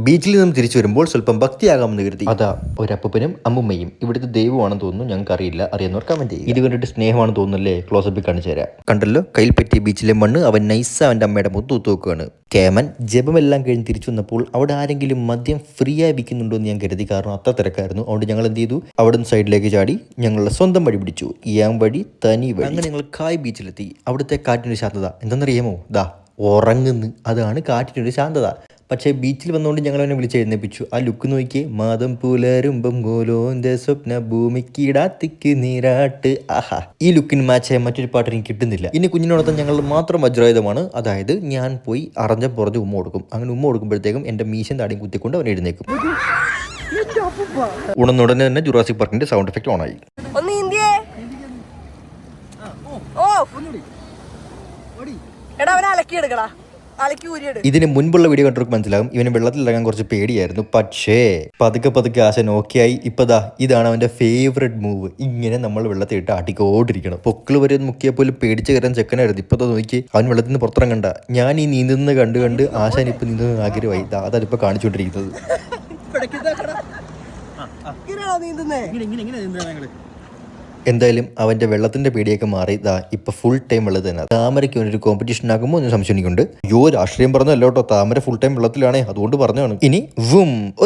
ബീച്ചിൽ നിന്നും തിരിച്ചു വരുമ്പോൾ സ്വല്പം ഭക്തിയാകാമെന്ന് കരുതി. അതാ ഒരപ്പനും അമ്മുമ്മയും ഇവിടുത്തെ ദൈവമാണെന്ന് തോന്നുന്നു, ഞങ്ങൾക്ക് അറിയില്ല, അറിയുന്നവർ കമന്റ് ചെയ്യും. ഇത് കണ്ടിട്ട് സ്നേഹമാണെന്ന് തോന്നുന്നല്ലേ? ക്ലോസപ്പിൽ കാണിച്ചു തരാം. കണ്ടല്ലോ, കയ്യിൽ പറ്റിയ ബീച്ചിലെ മണ്ണ് അവൻ നൈസ അവന്റെ അമ്മയുടെ മുത്തു നോക്കുകയാണ്. കേമൻ ജപമെല്ലാം കഴിഞ്ഞ് തിരിച്ചു വന്നപ്പോൾ അവിടെ ആരെങ്കിലും മദ്യം ഫ്രീ ആയി വിൽക്കുന്നുണ്ടോ എന്ന് ഞാൻ കരുതി. കാരണം അത്ര തിരക്കായിരുന്നു. അതുകൊണ്ട് ഞങ്ങൾ എന്ത് ചെയ്തു, അവിടെ നിന്ന് സൈഡിലേക്ക് ചാടി ഞങ്ങളുടെ സ്വന്തം വഴി പിടിച്ചു. യാം വഴി തനി വഴി. അങ്ങനെ ഞങ്ങൾ കായ് ബീച്ചിലെത്തി. അവിടുത്തെ കാറ്റിൻ്റെ ശാന്തത എന്തെന്നറിയാമോ? ദാ ഉറങ്ങുന്നു. അതാണ് കാറ്റിൻ്റെ ശാന്തത. പക്ഷേ ബീച്ചിൽ വന്നുകൊണ്ട് ഞങ്ങൾ അവനെ വിളിച്ച് എഴുന്നേപ്പിച്ചു. ആ ലുക്ക് നോക്കിയേ. മാതം പുലരുമ്പം ഗോലോന്റെ സ്വപ്ന ഭൂമിക്കിടാത്തിക്ക് നീരാട്ട്. ആഹാ, ഈ ലുക്കിന് മാച്ചായ മറ്റൊരു പാട്ട് എനിക്ക് കിട്ടുന്നില്ല. ഇനി കുഞ്ഞിനോടൊപ്പം ഞങ്ങൾ മാത്രം വജ്രായുധമാണ്. അതായത് ഞാൻ പോയി അറഞ്ഞ പുറത്ത് ഉമ്മ കൊടുക്കും. അങ്ങനെ ഉമ്മ കൊടുക്കുമ്പോഴത്തേക്കും എൻ്റെ മീശൻ താടിയും കുത്തിക്കൊണ്ട് അവൻ എഴുന്നേക്കും. ഉണന്നുടനെ തന്നെ ജുറാസിക് പാർക്കിന്റെ സൗണ്ട് എഫക്ട് ഓണായി. ഇതിന് മുൻപുള്ള വീഡിയോ കണ്ടവർക്ക് മനസ്സിലാകും ഇവന് വെള്ളത്തിൽ ഇറങ്ങാൻ കുറച്ച് പേടിയായിരുന്നു. പക്ഷേ പതുക്കെ ആശൻ ഓക്കെ ആയി. ഇപ്പതാ ഇതാണ് അവന്റെ ഫേവറേറ്റ് മൂവ്. ഇങ്ങനെ നമ്മൾ വെള്ളത്തിൽ ഇട്ട് ആട്ടിക്കോട്ടിരിക്കണം. പൊക്കിൾ വരെ മുക്കിയ പോലും പേടിച്ച് കയറാൻ ചെക്കനായിരുന്നു. ഇപ്പതാ നോക്കി, അവൻ വെള്ളത്തിൽ നിന്ന് പുറത്തിറങ്ങണ്ട. ഞാൻ ഈ നീന്തുന്നത് കണ്ട് ആശാൻ ഇപ്പൊ നീന്തുന്നത് ആഗ്രഹമായി. അതാണ് ഇപ്പൊ കാണിച്ചുകൊണ്ടിരിക്കുന്നത്. എന്തായാലും അവന്റെ വെള്ളത്തിന്റെ പേടിയൊക്കെ മാറി. ഇപ്പൊ ഫുൾ ടൈം വെള്ളത്തിൽ തന്നെ. താമരയ്ക്ക് ഒരു കോമ്പറ്റീഷൻ ആകുമ്പോൾ ഒന്ന് സംശയം എനിക്കുണ്ട്. രാഷ്ട്രീയം പറഞ്ഞല്ലോ കേട്ടോ, താമര ഫുൾ ടൈം വെള്ളത്തിലാണേ, അതുകൊണ്ട് പറഞ്ഞതാണ്. ഇനി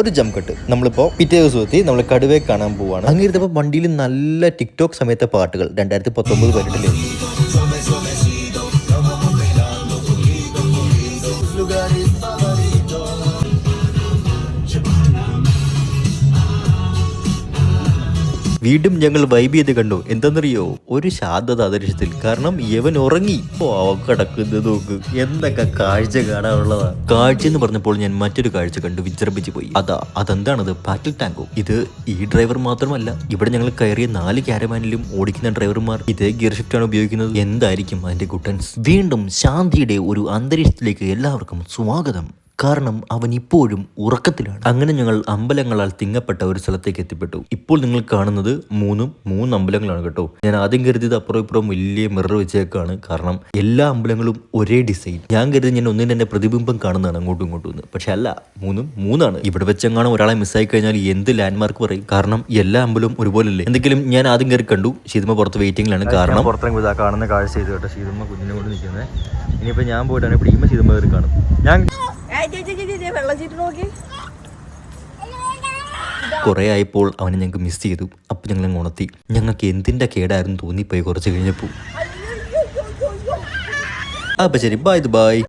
ഒരു ജംപ് കട്ട്. നമ്മളിപ്പോ പിറ്റേ ദിവസം എത്തി. നമ്മൾ കടുവയെ കാണാൻ പോവാണ്. അങ്ങനെ വണ്ടിയിൽ നല്ല ടിക്ടോക്ക് സമയത്തെ പാട്ടുകൾ 2019 വരട്ടില്ലേ. വീണ്ടും ഞങ്ങൾ വൈബ് ചെയ്ത് കണ്ടു. എന്താണെന്നറിയോ? ഒരു ശാന്തത അന്തരീക്ഷത്തിൽ. കാരണം യവൻ ഉറങ്ങി. കിടക്കുന്നത് നോക്ക്, എന്തൊക്കെ കാഴ്ച കാണാനുള്ളതാ. കാഴ്ച എന്ന് പറഞ്ഞപ്പോൾ ഞാൻ മറ്റൊരു കാഴ്ച കണ്ടു, വിജൃംഭിച്ചു പോയി. അതെന്താണത്? പാറ്റിൽ ടാങ്കോ. ഇത് ഈ ഡ്രൈവർ മാത്രമല്ല, ഇവിടെ ഞങ്ങൾ കയറിയ 4 ക്യാരവാനിലും ഓടിക്കുന്ന ഡ്രൈവർമാർ ഇതേ ഗിയർ ഷിഫ്റ്റ് ആണ് ഉപയോഗിക്കുന്നത്. എന്തായിരിക്കും അതിന്റെ ഗുട്ടൻസ്? വീണ്ടും ശാന്തിയുടെ ഒരു അന്തരീക്ഷത്തിലേക്ക് എല്ലാവർക്കും സ്വാഗതം. കാരണം അവൻ ഇപ്പോഴും ഉറക്കത്തിലാണ്. അങ്ങനെ ഞങ്ങൾ അമ്പലങ്ങളാൽ തിങ്ങപ്പെട്ട ഒരു സ്ഥലത്തേക്ക് എത്തിപ്പെട്ടു. ഇപ്പോൾ നിങ്ങൾ കാണുന്നത് മൂന്ന് അമ്പലങ്ങളാണ് കേട്ടോ. ഞാൻ ആദ്യം കരുതിയത് അപ്പുറം ഇപ്പുറം വലിയ മിറർ വെച്ചേക്കാണ്. കാരണം എല്ലാ അമ്പലങ്ങളും ഒരേ ഡിസൈൻ. ഞാൻ കരുതി ഞാൻ ഒന്നിന് തന്നെ പ്രതിബിംബം കാണുന്നതാണ് അങ്ങോട്ടും ഇങ്ങോട്ടും. പക്ഷെ അല്ല, മൂന്നാണ്. ഇവിടെ വെച്ചെങ്ങാനും ഒരാളെ മിസ്സായി കഴിഞ്ഞാൽ എന്ത് ലാൻഡ്മാർക്ക് പറയും? കാരണം എല്ലാ അമ്പലവും ഒരുപോലല്ലേ. എന്തെങ്കിലും ഞാൻ ആദ്യം കയറി കണ്ടു. ശീതമ്മ പുറത്ത് വെയിറ്റിംഗിലാണ്. കാരണം പുറത്തിറങ്ങി കാണുന്ന കാഴ്ച ചെയ്തു കേട്ടോ. ശീതമ്മ കുഞ്ഞിനെ കൊണ്ട് നിൽക്കുന്നത്. ഇനിയിപ്പോൾ ഞാൻ പോയിട്ടാണ് പിടിക്കുമ്പോൾ ശീതമ്മ കയറി കാണും. ഞാൻ കുറെ ആയപ്പോൾ അവനെ ഞങ്ങൾക്ക് മിസ് ചെയ്തു. അപ്പൊ ഞങ്ങൾ ഉണർത്തി. ഞങ്ങൾക്ക് എന്തിന്റെ കേടായിരുന്നു തോന്നിപ്പോയി കുറച്ച് കഴിഞ്ഞപ്പോൾ. അപ്പൊ ശരി, ബൈ.